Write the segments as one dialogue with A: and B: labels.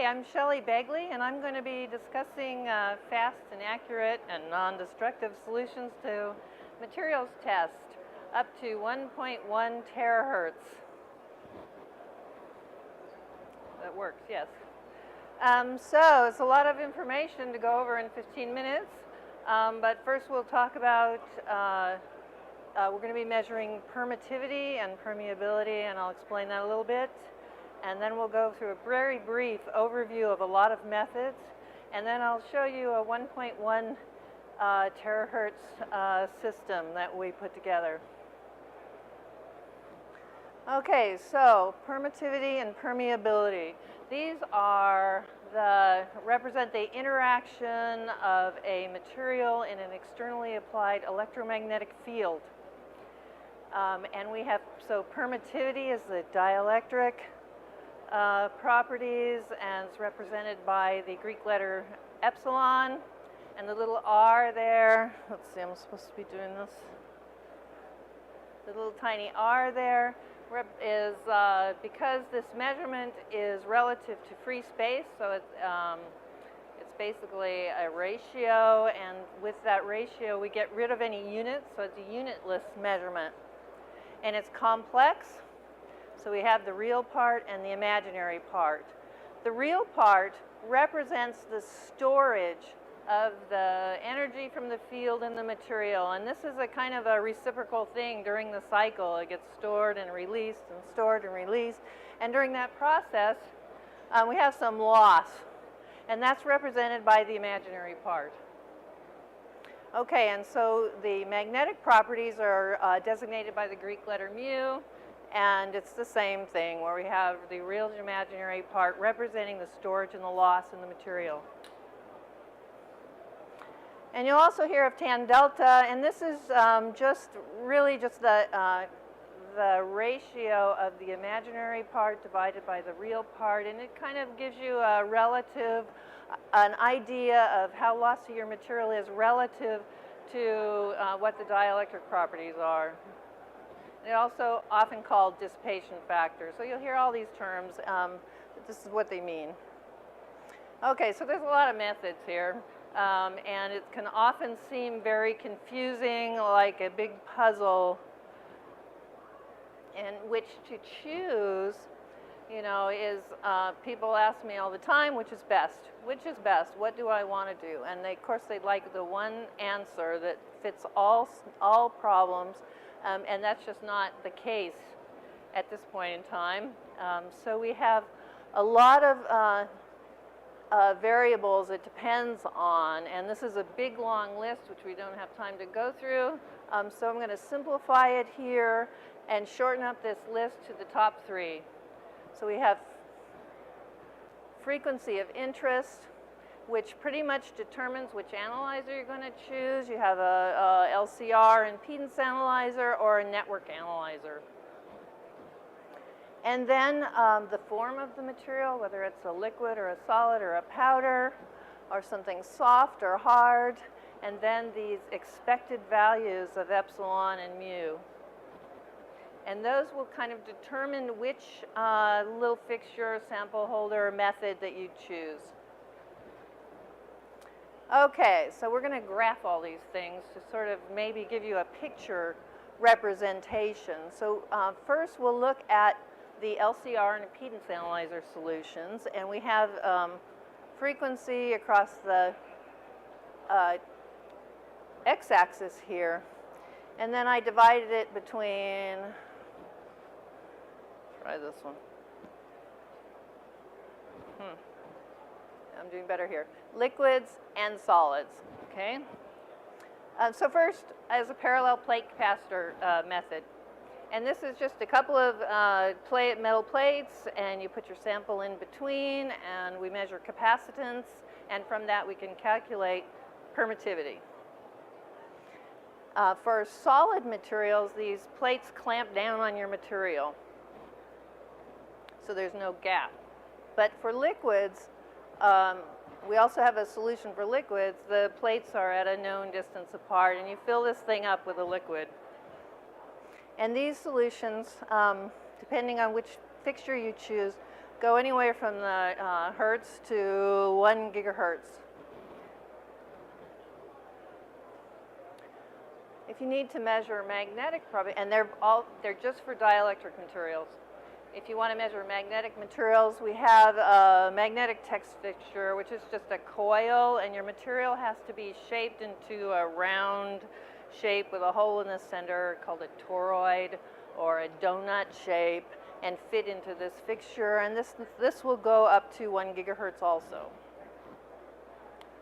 A: I'm Shelley Begley, and I'm going to be discussing fast and accurate and non-destructive solutions to materials test up to 1.1 terahertz. That works, yes. So it's a lot of information to go over in 15 minutes, but first we'll talk about, we're going to be measuring permittivity and permeability, and I'll explain that a little bit. And then we'll go through a very brief overview of a lot of methods, and then I'll show you a 1.1 terahertz system that we put together. Okay, so permittivity and permeability. These are represent the interaction of a material in an externally applied electromagnetic field. And we have, so permittivity is the dielectric properties, and it's represented by the Greek letter epsilon and the little r there. Let's see, I'm supposed to be doing this. The little tiny r there is because this measurement is relative to free space, so it's basically a ratio, and with that ratio we get rid of any units, so it's a unitless measurement. And it's complex. So we have the real part and the imaginary part. The real part represents the storage of the energy from the field in the material. And this is a kind of a reciprocal thing during the cycle. It gets stored and released and stored and released. And during that process, we have some loss. And that's represented by the imaginary part. Okay, and so the magnetic properties are designated by the Greek letter mu. And it's the same thing, where we have the real and imaginary part representing the storage and the loss in the material. And you'll also hear of tan delta, and this is really just the ratio of the imaginary part divided by the real part, and it kind of gives you a relative, an idea of how lossy your material is relative to what the dielectric properties are. They're also often called dissipation factor. So you'll hear all these terms. This is what they mean. Okay, so there's a lot of methods here. And it can often seem very confusing, like a big puzzle, in which to choose, you know, is, people ask me all the time, which is best? Which is best? What do I want to do? And they, of course, they'd like the one answer that fits all problems. And that's just not the case at this point in time. So we have a lot of variables it depends on, and this is a big long list which we don't have time to go through. So I'm going to simplify it here and shorten up this list to the top three. So we have frequency of interest, which pretty much determines which analyzer you're going to choose. You have a LCR impedance analyzer or a network analyzer. And then the form of the material, whether it's a liquid or a solid or a powder or something soft or hard, and then these expected values of epsilon and mu. And those will kind of determine which little fixture, sample holder, method that you choose. Okay, so we're going to graph all these things to sort of maybe give you a picture representation. So first we'll look at the LCR and impedance analyzer solutions, and we have frequency across the x-axis here, and then I divided it between, try this one. I'm doing better here. Liquids and solids, okay? So first, as a parallel plate capacitor method. And this is just a couple of metal plates, and you put your sample in between, and we measure capacitance, and from that we can calculate permittivity. For solid materials, these plates clamp down on your material, so there's no gap. But for liquids, we also have a solution for liquids. The plates are at a known distance apart, and you fill this thing up with a liquid. And these solutions, depending on which fixture you choose, go anywhere from the hertz to 1 gigahertz. If you need to measure magnetic probability, and they're just for dielectric materials. If you want to measure magnetic materials, we have a magnetic text fixture, which is just a coil, and your material has to be shaped into a round shape with a hole in the center called a toroid or a donut shape, and fit into this fixture, and this will go up to 1 gigahertz also.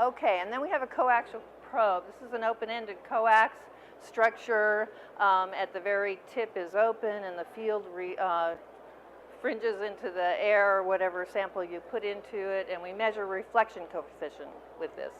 A: Okay, and then we have a coaxial probe. This is an open-ended coax structure. At the very tip is open, and the field fringes into the air or whatever sample you put into it, and we measure reflection coefficient with this.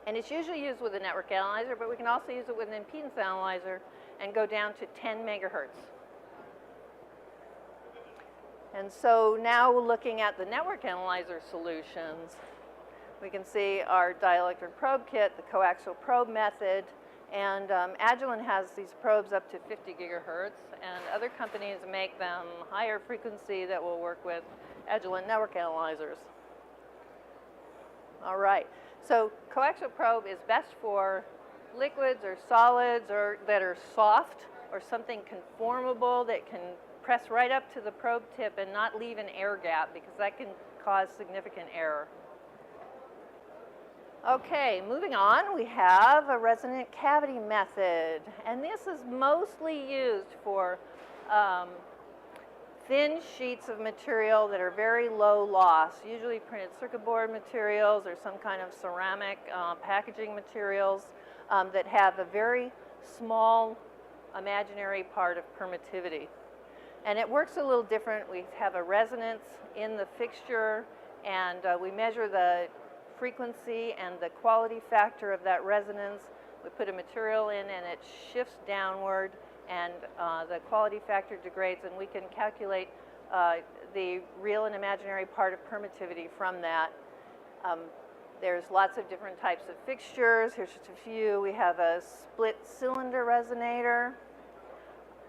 A: And it's usually used with a network analyzer, but we can also use it with an impedance analyzer and go down to 10 megahertz. And so now looking at the network analyzer solutions, we can see our dielectric probe kit, the coaxial probe method, and Agilent has these probes up to 50 gigahertz, and other companies make them higher frequency that will work with Agilent network analyzers. All right, so coaxial probe is best for liquids or solids or that are soft or something conformable that can press right up to the probe tip and not leave an air gap, because that can cause significant error. Okay, moving on, we have a resonant cavity method, and this is mostly used for thin sheets of material that are very low loss, usually printed circuit board materials or some kind of ceramic packaging materials that have a very small imaginary part of permittivity. And it works a little different. We have a resonance in the fixture, and we measure the frequency and the quality factor of that resonance. We put a material in and it shifts downward, and the quality factor degrades, and we can calculate the real and imaginary part of permittivity from that. There's lots of different types of fixtures. Here's just a few. We have a split cylinder resonator,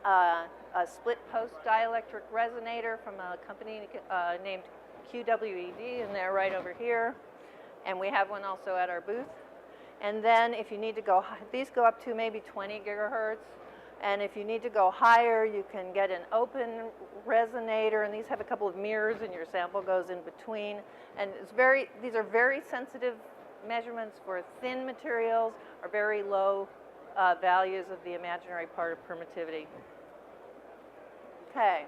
A: a split post dielectric resonator from a company named QWED, and they're right over here. And we have one also at our booth. And then if you need to go, these go up to maybe 20 gigahertz. And if you need to go higher, you can get an open resonator, and these have a couple of mirrors, and your sample goes in between. And these are very sensitive measurements for thin materials or very low values of the imaginary part of permittivity. Okay.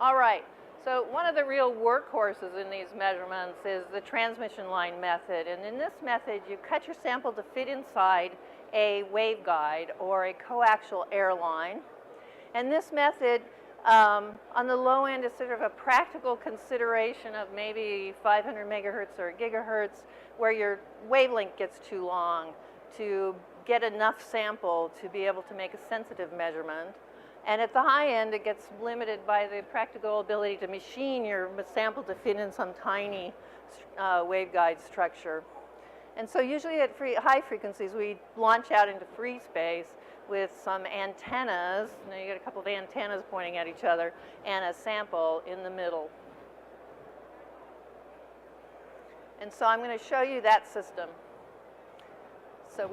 A: All right. So one of the real workhorses in these measurements is the transmission line method. And in this method, you cut your sample to fit inside a waveguide or a coaxial airline. And this method, on the low end, is sort of a practical consideration of maybe 500 megahertz or gigahertz, where your wavelength gets too long to get enough sample to be able to make a sensitive measurement. And at the high end, it gets limited by the practical ability to machine your sample to fit in some tiny waveguide structure. And so usually at high frequencies, we launch out into free space with some antennas. Now you get a couple of antennas pointing at each other and a sample in the middle. And so I'm going to show you that system. So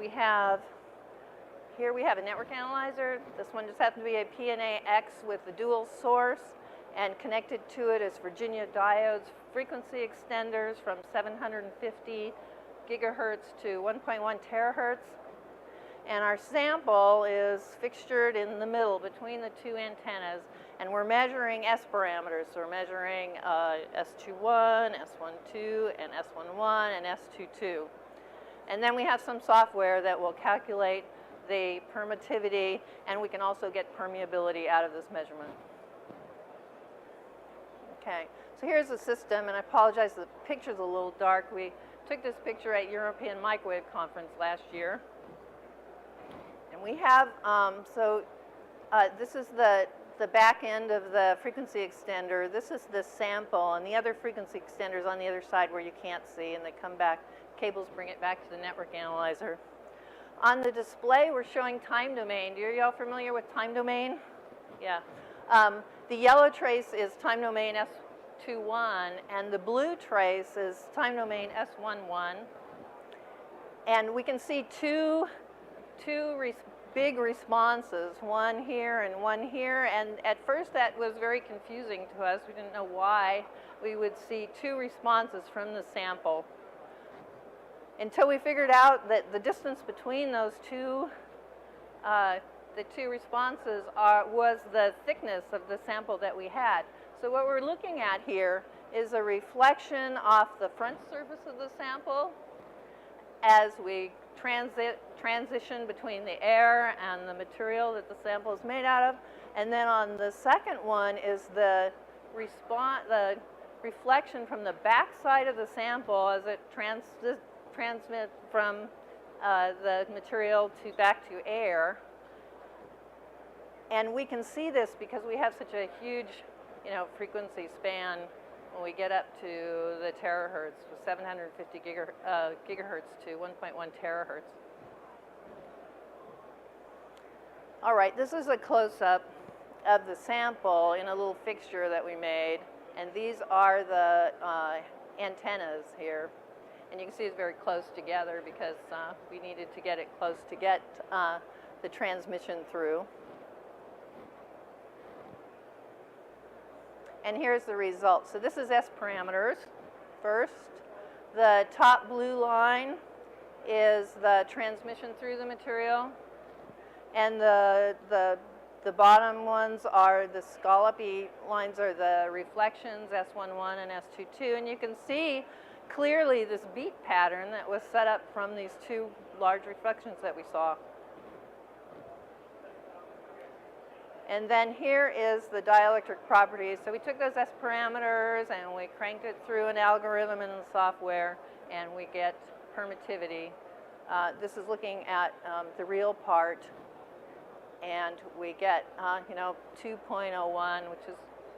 A: here we have a network analyzer. This one just happens to be a PNA-X with the dual source, and connected to it is Virginia diodes, frequency extenders from 750 gigahertz to 1.1 terahertz. And our sample is fixtured in the middle between the two antennas, and we're measuring S parameters. So we're measuring S21, S12, and S11, and S22. And then we have some software that will calculate the permittivity, and we can also get permeability out of this measurement. Okay, so here's the system, and I apologize, the picture's a little dark. We took this picture at European Microwave Conference last year. And we have, this is the back end of the frequency extender. This is the sample, and the other frequency extender is on the other side where you can't see, and they come back, cables bring it back to the network analyzer. On the display, we're showing time domain. Are y'all familiar with time domain? Yeah. The yellow trace is time domain S21, and the blue trace is time domain S11. And we can see two big responses, one here and one here. And at first that was very confusing to us. We didn't know why we would see two responses from the sample, until we figured out that the distance between those two, the two responses was the thickness of the sample that we had. So what we're looking at here is a reflection off the front surface of the sample as we transition between the air and the material that the sample is made out of. And then on the second one is the reflection from the back side of the sample as it transmits from the material back to air. And we can see this because we have such a huge, frequency span when we get up to the terahertz, 750 gigahertz to 1.1 terahertz. All right, this is a close-up of the sample in a little fixture that we made, and these are the antennas here. And you can see it's very close together because we needed to get it close to get the transmission through. And here's the result. So this is S parameters first. The top blue line is the transmission through the material. And the bottom ones are the scallopy lines are the reflections, S11 and S22. And you can see clearly this beat pattern that was set up from these two large reflections that we saw. And then here is the dielectric properties. So we took those S parameters and we cranked it through an algorithm in the software, and we get permittivity. This is looking at the real part, and we get 2.01, which is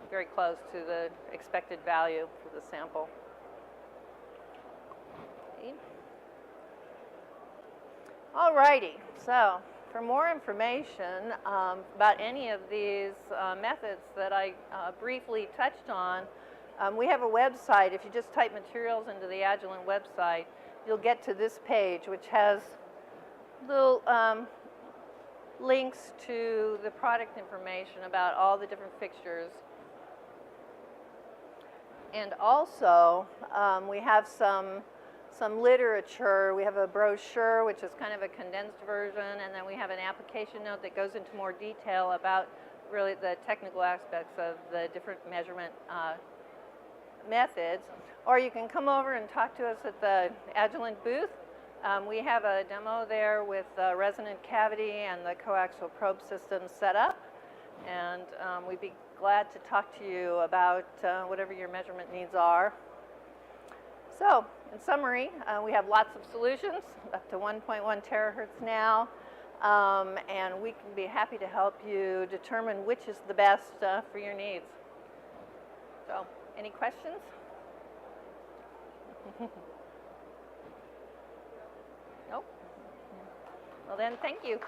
A: very close to the expected value for the sample. Okay. All righty, so for more information about any of these methods that I briefly touched on, we have a website. If you just type materials into the Agilent website, you'll get to this page, which has little links to the product information about all the different fixtures. And also, we have some literature. We have a brochure, which is kind of a condensed version, and then we have an application note that goes into more detail about really the technical aspects of the different measurement methods. Or you can come over and talk to us at the Agilent booth. We have a demo there with the resonant cavity and the coaxial probe system set up, and we'd be glad to talk to you about whatever your measurement needs are. So, in summary, we have lots of solutions, up to 1.1 terahertz now, and we can be happy to help you determine which is the best for your needs. So, any questions? Nope? Well then, thank you.